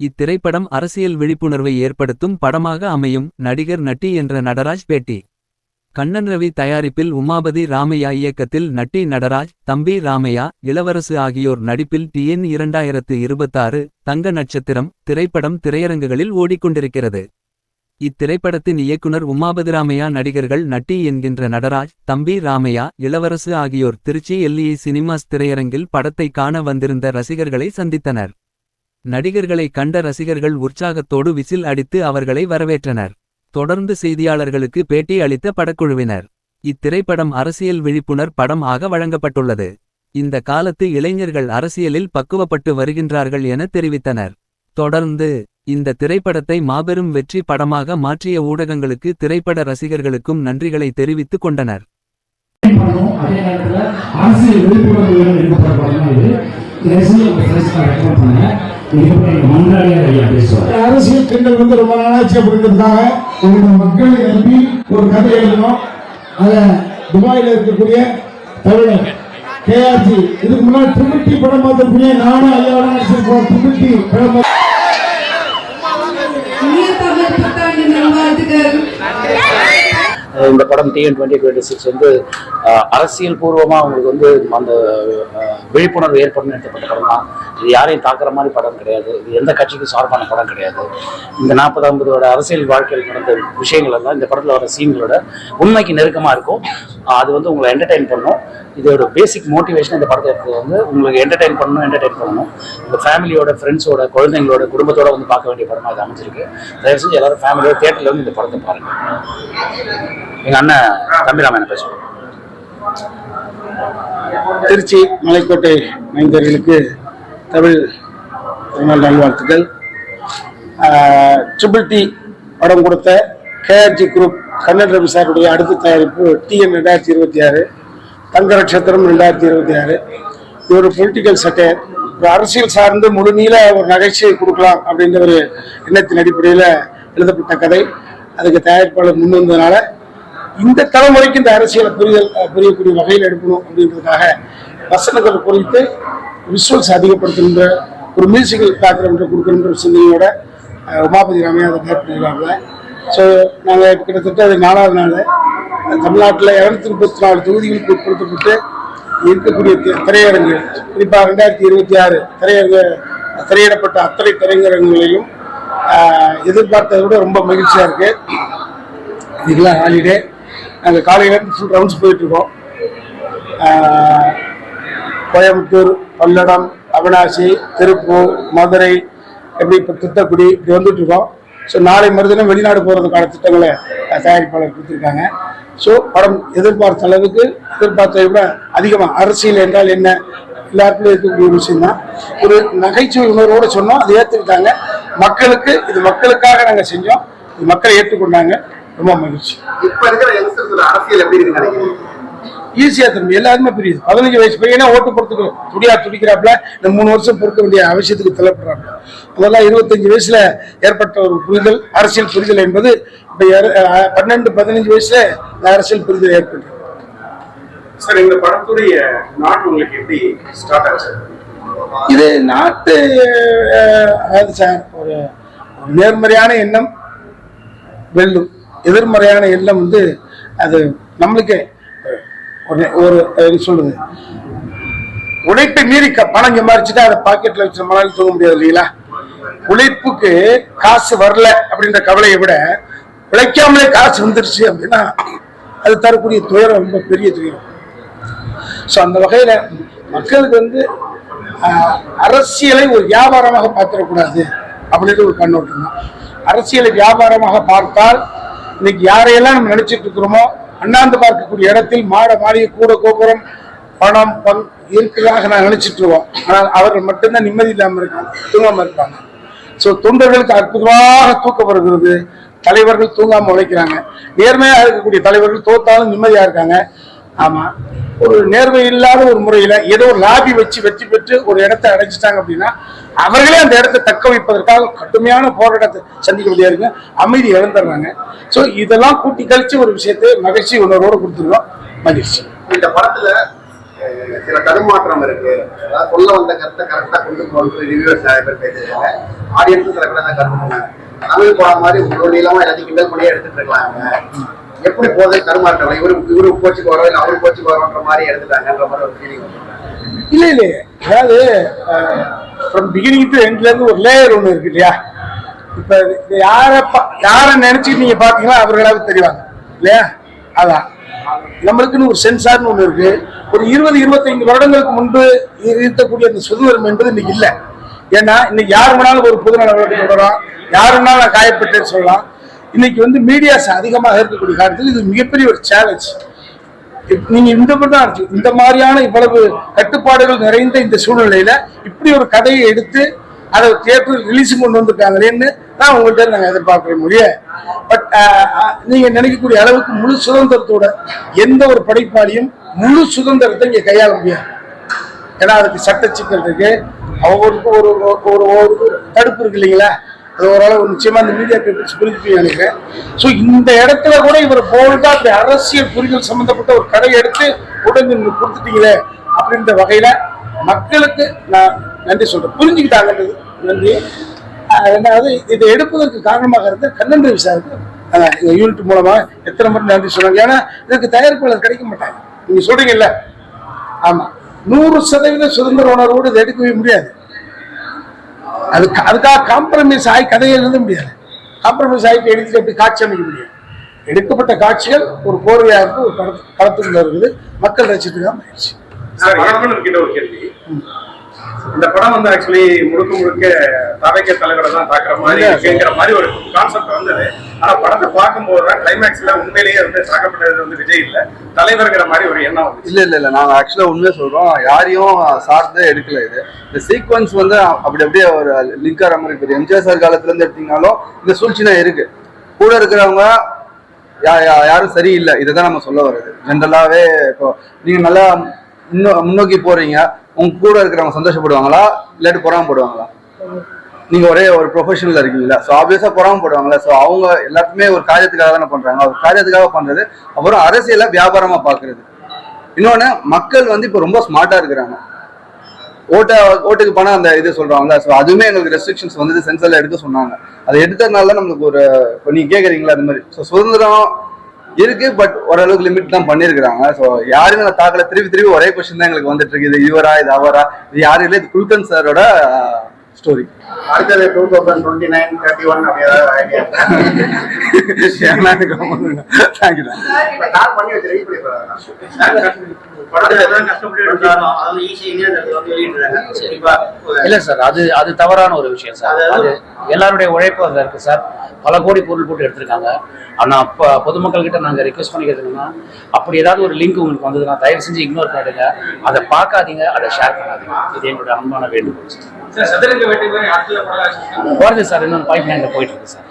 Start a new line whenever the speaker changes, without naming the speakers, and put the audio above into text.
இத்திரைப்படம் அரசியல் விழிப்புணர்வை ஏற்படுத்தும் படமாக அமையும். நடிகர் நட்டி என்ற நடராஜ் பேட்டி. கண்ணன் ரவி தயாரிப்பில் உமாபதி ராமையா இயக்கத்தில் நட்டி நடராஜ், தம்பி ராமையா, இளவரசு ஆகியோர் நடிப்பில் TN 2026 தங்க நட்சத்திரம் திரைப்படம் திரையரங்குகளில் ஓடிக்கொண்டிருக்கிறது. இத்திரைப்படத்தின் இயக்குனர் உமாபதி ராமையா. நடிகர்கள் நட்டி என்கின்ற நடராஜ், தம்பி ராமையா, இளவரசு ஆகியோர் திருச்சி LE சினிமாஸ் திரையரங்கில் படத்தை காண வந்திருந்த ரசிகர்களை சந்தித்தனர். நடிகர்களை கண்ட ரசிகர்கள் உற்சாகத்தோடு விசில் அடித்து அவர்களை வரவேற்றனர். தொடர்ந்து செய்தியாளர்களுக்கு பேட்டி அளித்த படக்குழுவினர், இத்திரைப்படம் அரசியல் விழிப்புணர் படம் ஆக வழங்கப்பட்டுள்ளது. இந்த காலத்து இளைஞர்கள் அரசியலில் பக்குவப்பட்டு வருகின்றார்கள் என தெரிவித்தனர். தொடர்ந்து இந்த திரைப்படத்தை மாபெரும் வெற்றி படமாக மாற்றிய ஊடகங்களுக்கு, திரைப்பட ரசிகர்களுக்கும் நன்றிகளை தெரிவித்துக் கொண்டனர்.
அரசியல் பெண்கள் வந்து ரொம்ப நாளாச்சு அப்படின்றதுக்காக எங்களுடைய மக்களை நம்பி ஒரு கதை எழுதணும். அதை துபாயில் இருக்கக்கூடிய தமிழர் KRG இதுக்கு முன்னாடி ட்ரிபிள் T படம் பார்த்திருக்கீங்க. நானும் ஐயாவோட நடிச்சிருக்கோம். ட்ரிபிள் T படம்
இந்த படம் TN 2026 வந்து அரசியல் பூர்வமாக அவங்களுக்கு வந்து அந்த விழிப்புணர்வு ஏற்படும் எடுத்தப்பட்ட படம் தான். இது யாரையும் தாக்குற மாதிரி படம் கிடையாது. இது எந்த கட்சிக்கும் சார்பான படம் கிடையாது. இந்த 40-50 வருட அரசியல் வாழ்க்கையில் நடந்த விஷயங்கள் எல்லாம் இந்த படத்தில் வர சீன்களோட உண்மைக்கு நெருக்கமாக இருக்கும். அது வந்து உங்களை என்டர்டெயின் பண்ணும். இதோட பேசிக் மோட்டிவேஷன் இந்த படத்தை எடுத்தது வந்து உங்களுக்கு என்டர்டெயின் பண்ணணும். இந்த ஃபேமிலியோட, ஃப்ரெண்ட்ஸோட, குழந்தைங்களோட, குடும்பத்தோட வந்து பார்க்க வேண்டிய படமாக இது அமைஞ்சிருக்கு. தயவு செஞ்சு எல்லாரும் ஃபேமிலியோட தியேட்டரில் வந்து இந்த படத்தை பாருங்க. எங்கள் அண்ணன் தம்பி ராமையா பேசுவோம்.
திருச்சி மலைக்கோட்டை மைந்தர்களுக்கு தமிழ் நல்வாழ்த்துக்கள். ட்ரிபிள் T படம் கொடுத்த KRG குரூப் கண்ணன் ரவி சாருடைய அடுத்த தயாரிப்பு TN 2026 தங்க நட்சத்திரம் 2026. இது ஒரு பொலிட்டிக்கல் சட்டையர், ஒரு அரசியல் சார்ந்து முழு நீள ஒரு நகைச்சுவை கொடுக்கலாம் அப்படின்ற ஒரு எண்ணத்தின் அடிப்படையில் எழுதப்பட்ட கதை. அதுக்கு தயாரிப்பாளர் முன் வந்ததுனால இந்த தலைமுறைக்கு இந்த அரசியலை புரியக்கூடிய வகையில் எடுக்கணும் அப்படின்றதுக்காக வசனங்கள் குறித்து விஷுவல்ஸ் அதிகப்படுத்துகின்ற ஒரு மியூசிக்கல் பேக்ரவுண்டை கொடுக்கணுன்ற ஒரு சிந்தனையோட உமாபதி ராமையா அதை தயார் பண்ணியிருக்காங்க. ஸோ நாங்கள் கிட்டத்தட்ட அது 4வது நாள் தமிழ்நாட்டில் 234 தொகுதிகளுக்கு உட்படுத்தப்பட்டு இருக்கக்கூடிய திரையரங்கு, குறிப்பாக 2026 திரையிடப்பட்ட அத்தனை திரையரங்குகளையும் எதிர்பார்த்ததை விட ரொம்ப மகிழ்ச்சியாக இருக்கு. இதுக்கெல்லாம் ஹாலிடே. நாங்கள் காலையிலேருந்து ஃபுல் ரவுண்ட்ஸ் போயிட்டுருக்கோம். கோயம்புத்தூர், பல்லடம், அவினாசி, திருப்பூர், மதுரை, எப்படி இப்போ தூத்துக்குடி இப்படி வந்துட்டுருக்கோம். ஸோ நாளை மறுதினம் வெளிநாடு போகிறதுக்கான திட்டங்களை தயாரிப்பாளர் கொடுத்துருக்காங்க. ஸோ படம் எதிர்பார்த்த அளவுக்கு, எதிர்பார்த்ததை விட அதிகமாக அரசியல் என்றால் என்ன எல்லாருக்குமே இருக்கக்கூடிய ஒரு விஷயம் தான். ஒரு நகைச்சுவை உணர்வோடு சொன்னோம், அதை ஏற்றுக்கிட்டாங்க. மக்களுக்கு இது மக்களுக்காக நாங்கள் செஞ்சோம், இது மக்களை ஏற்றுக்கொண்டாங்க. ரொம்ப மகிழ்ச்சி.
இப்ப இருக்கிற அரசியல் எப்படி இருக்கு நினைக்கிறீங்க?
ஈஸியா திரும்பி எல்லாருமே புரியுது. 15 வயசு பையனா ஓட்டு போறதுக்கு துடிக்கிறாப்புல, இந்த 3 வருஷம் பொறுக்க வேண்டிய அவசியத்துக்கு தள்ளப்படுறாங்க. அதெல்லாம் 25 வயசுல ஏற்பட்ட ஒரு புரிதல், அரசியல் புரிதல் என்பது இப்ப 12-15 வயசுல அரசியல் புரிதல் ஏற்பட்டு.
சார், இந்த படத்துடைய நாட்டு உங்களுக்கு எப்படி ஸ்டார்ட் ஆச்சு?
இது நாட்டு அதாவது சார், ஒரு நேர்மறையான எண்ணம் வெல்லும், எதிர்மறையான எண்ணம் வந்து அது நம்மளுக்கே ஒரு சொல்லுது. உழைப்பை மீறி பணம் சம்பாரிச்சுட்டு அதை பாக்கெட்ல வச்சு நம்மளால தூங்க முடியாது இல்லைங்களா? உழைப்புக்கு காசு வரல அப்படின்ற கவலையை விட உழைக்காமலே காசு வந்துருச்சு அப்படின்னா அது தரக்கூடிய துயரம் ரொம்ப பெரிய துயரம். ஸோ அந்த வகையில மக்களுக்கு வந்து அரசியலை ஒரு வியாபாரமாக பார்த்துடக்கூடாது அப்படின்ற ஒரு கண்ணோட்டம் தான். அரசியலை வியாபாரமாக பார்த்தால் இன்னைக்கு யாரையெல்லாம் நம்ம நினைச்சிட்டு இருக்கிறோமோ, அண்ணாந்து பார்க்கக்கூடிய இடத்தில் மாட மாளிகை கூட கோபுரம் பணம் இருக்கிறதாக நான் நினைச்சிட்டு இருக்கோம். ஆனால் அவர்கள் மட்டும்தான் நிம்மதி இல்லாமல் இருக்காங்க, தூங்காம இருப்பாங்க. ஸோ தொண்டர்களுக்கு அற்புதமாக தூக்கம் வருகிறது. தலைவர்கள் தூங்காம உழைக்கிறாங்க. நேர்மையாக இருக்கக்கூடிய தலைவர்கள் தோத்தாலும் நிம்மதியா இருக்காங்க. ஆமா, ஒரு நேர்மை இல்லாத ஒரு முறையில ஏதோ ஒரு லாபி வச்சு வெற்றி பெற்று ஒரு இடத்தை அடைஞ்சிட்டாங்க அப்படின்னா அவர்களே அந்த இடத்தை தக்க வைப்பதற்காக கடுமையான போராட்டத்தை சந்திக்க வேண்டியா இருக்கு. அமைதி இழந்துடுறாங்க. ஸோ இதெல்லாம் கூட்டி கழிச்சு ஒரு விஷயத்தை மகிழ்ச்சி உணர்வோடு கொடுத்துருக்கோம். மகிழ்ச்சி.
இந்த படத்துல
சில தடுமாற்றம் இருக்கு. அதாவது சொல்ல வந்த கருத்தை கரெக்டா கொண்டு போகணும் ரிவ்யூவர்ஸ் நிறைய பேர் பேசுறாங்க, ஆடியன்ஸும் சில பேர் தான் கருத்து பண்ணாங்க. தமிழ் படம் மாதிரி இவ்வளவு நீளமா எல்லாத்தையும் கிண்டல் பண்ணியே எடுத்துட்டு இருக்கலாம். எப்படி போகுது தடுமாற்றம், இவரு கோச்சுக்கு வரோம் இல்லை அவரு கோச்சுக்கு வரோன்ற மாதிரி எடுத்துட்டாங்கன்ற மாதிரி ஒரு ஃபீலிங் வந்துருக்காங்க.
இல்லை அதாவது ஃப்ரம் பிகினிங் டு எண்ட்ல இருந்து ஒரு லேயர் ஒன்று இருக்கு இல்லையா. இப்ப யாரை நினைச்சுட்டு நீங்க பாத்தீங்கன்னா அவர்களாவது தெரிவாங்க இல்லையா. அதான் நம்மளுக்குன்னு ஒரு சென்சார்னு ஒண்ணு இருக்கு. ஒரு 20-25 வருடங்களுக்கு முன்பு இருக்கக்கூடிய அந்த சுதந்திரம் என்பது இன்னைக்கு இல்லை. ஏன்னா இன்னைக்கு யாரு வேணாலும் ஒரு பொதுநல வழக்கு தொடரலாம், யாரு வேணாலும் நான் காயப்பட்டேன்னு சொல்லலாம். இன்னைக்கு வந்து மீடியாஸ் அதிகமாக இருக்கக்கூடிய காலத்தில் இது மிகப்பெரிய ஒரு சேலஞ்ச். நீங்க இந்த மாதிரியான இவ்வளவு கட்டுப்பாடுகள் நிறைந்த இந்த சூழ்நிலையில இப்படி ஒரு கதையை எடுத்து அதை தியேட்டர் ரிலீஸ் கொண்டு வந்திருக்காங்களேன்னு தான் உங்கள்கிட்ட நாங்கள் எதிர்பார்க்க முடியும். பட் நீங்க நினைக்கக்கூடிய அளவுக்கு முழு சுதந்திரத்தோட எந்த ஒரு படைப்பாளியும் முழு சுதந்திரத்தை இங்க கையாள முடியாது. ஏன்னா அதுக்கு சட்ட சிக்கல் இருக்கு, அவங்களுக்கு ஒரு தடுப்பு இருக்கு இல்லைங்களா. அது ஓரளவு நிச்சயமா இந்த மீடியா பேப்பர்ஸ் புரிஞ்சுப்பீங்க நினைக்கிறேன். ஸோ இந்த இடத்துல கூட இவர் போல்டா இந்த அரசியல் புரிதல் சம்பந்தப்பட்ட ஒரு கடையை எடுத்து உடனே கொடுத்துட்டீங்களே அப்படின்ற வகையில மக்களுக்கு நான் நன்றி சொல்றேன். புரிஞ்சுக்கிட்டாங்கன்றது நன்றி. ரெண்டாவது இதை எடுப்பதற்கு காரணமாக இருந்த கண்ணன் ரவி சாருக்கு யூனிட் மூலமா எத்தனை முறை நன்றி சொல்றாங்க. ஏன்னா இதற்கு தயாரிப்பாளர் கிடைக்க மாட்டாங்க. நீங்க சொல்றீங்கல்ல, ஆமா 100% சுதந்திர உணர்வோடு இதை எடுக்கவே முடியாது. அதுக்காக காம்ப்ரமைஸ் ஆகி கதையை எழுத முடியாது. காம்ப்ரமைஸ் ஆகிட்டு எடுத்துட்டு எப்படி காட்சி அமைக்க முடியும். எடுக்கப்பட்ட காட்சிகள் ஒரு போர்வையா இருக்கு, ஒரு படத்துக்குள்ள இருக்குது, மக்கள் ரசித்துக்காம ஆயிடுச்சு.
ஒரு கேள்வி, இந்த படம் வந்து ஆக்சுவலி முழுக்க தவைக்க தலைவரை தான் தாக்குற மாதிரி ஒரு கான்செப்ட் வந்தது. ஆனா படத்தை பார்க்கும்போது தான் கிளைமேக்ஸ்ல உண்மையிலேயே வந்து தாக்கப்பட்டது வந்து விஜய் இல்ல, தலைவர்கிற மாதிரி ஒரு எண்ணம் வந்து.
இல்ல நாங்க ஆக்சுவலா உண்மையை சொல்றோம், யாரையும் சார்ந்தே எடுக்கல. இது இந்த சீக்வன்ஸ் வந்து அப்படியே ஒரு லிங்க் ஆகிற மாதிரி இருக்குது. எம்ஜிஆர் சார் காலத்துல இருந்து எடுத்தீங்கன்னாலும் இந்த சூழ்ச்சினா இருக்கு. கூட இருக்கிறவங்க யாரும் சரியில்லை, இதைதான் நம்ம சொல்ல வர்றது. ஜென்ரலாவே இப்போ நீங்க நல்லா முன்னோக்கி போறீங்க, உங்க கூட இருக்கிறவங்க சந்தோஷப்படுவாங்களா இல்லாட்டி பொறாமப்படுவாங்களா? நீங்க ஒரே ஒரு ப்ரொஃபஷனல்ல இருக்கீங்களா, ஸோ ஆப்வியஸா பொறாமப்படுவாங்களா? ஸோ அவங்க எல்லாத்துக்குமே ஒரு காரியத்துக்காக தானே பண்றாங்க. ஒரு காரியத்துக்காக பண்றது, அப்புறம் அரசியலை வியாபாரமா பாக்குறது. இன்னொன்னு, மக்கள் வந்து இப்போ ரொம்ப ஸ்மார்ட்டா இருக்கிறாங்க. ஓட்டுக்கு பணம் அந்த இது சொல்றாங்களா, ஸோ அதுவுமே எங்களுக்கு ரெஸ்ட்ரிக்ஷன்ஸ் வந்து சென்சர்ல எடுக்க சொன்னாங்க. அதை எடுத்ததுனால தான் நம்மளுக்கு ஒரு இப்போ நீங்க கேட்குறீங்களா அது மாதிரி. ஸோ சுதந்திரம் இருக்கு, பட் ஓரளவுக்கு லிமிட் தான் பண்ணிருக்காங்க. ஸோ யாருமே நான் தாக்கல. திருப்பி ஒரே கொஸ்டின் தான் எங்களுக்கு வந்துட்டு இருக்கு, இது இவரா இது அவரா, இது யாரும் இல்லை, இது குல்கன் சாரோட ஸ்டோரி.
அடுத்தது 2029, 31 அப்படி ஏதாவது ஐடியா? பண்ணி வச்சு ரெடி பண்ணி
இல்ல சார், அது தவறான ஒரு விஷயம் சார். அது எல்லாருடைய உழைப்பு அதுல இருக்கு சார். பல கோடி பொருள் போட்டு எடுத்திருக்காங்க. ஆனா பொதுமக்கள் கிட்ட நாங்க ரிக்வெஸ்ட் பண்ணிக்கிறதுனா, அப்படி ஏதாவது ஒரு லிங்க் உங்களுக்கு வந்ததுன்னா தயவு செஞ்சு இக்னோர் பண்ணிடுங்க, அதை பார்க்காதீங்க, அதை ஷேர் பண்ணாதீங்க. இது எங்களுடைய அன்பான வேண்டுகோள் சார். வருது சார், இன்னொன்று பைப் லைன்ல போயிட்டு இருக்கு சார்.